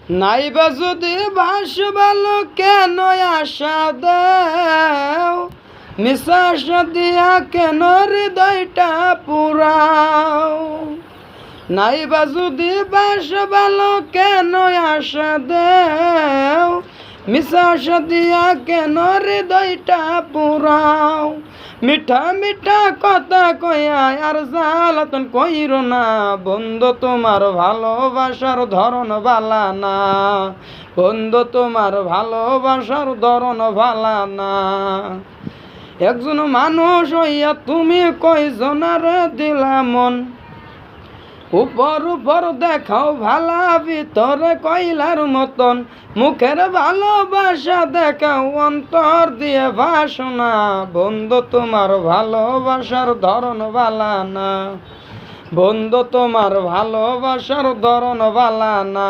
নাইবা যদি বাস ভালো কেন আশা দেও, মিশা আশা দিয়া কেন হৃদয়টা পুরাও। নাইবা যদি বাস ভালো কেন আশা দেও, মিশা আশা দিয়া কেন হৃদয়টা পুরাও। মিঠা মিঠা কথা কইয়া আর জ্বালাতন কইরো না, বন্ধু তোমার ভালোবাসার ধরন বালা না, বন্ধু তোমার ভালোবাসার ধরন বালা না। একজন মানুষ হইয়া তুমি কয়জনার দিলা মন, উপর উপর দেখাও ভালা ভিতরে কইলার মতন, মুখের ভালোবাসা দেখাও অন্তর দিয়ে ভাসনা, বন্ধু তোমার ভালোবাসার ধরন বালা না, বন্ধু তোমার ভালোবাসার ধরন বালা না।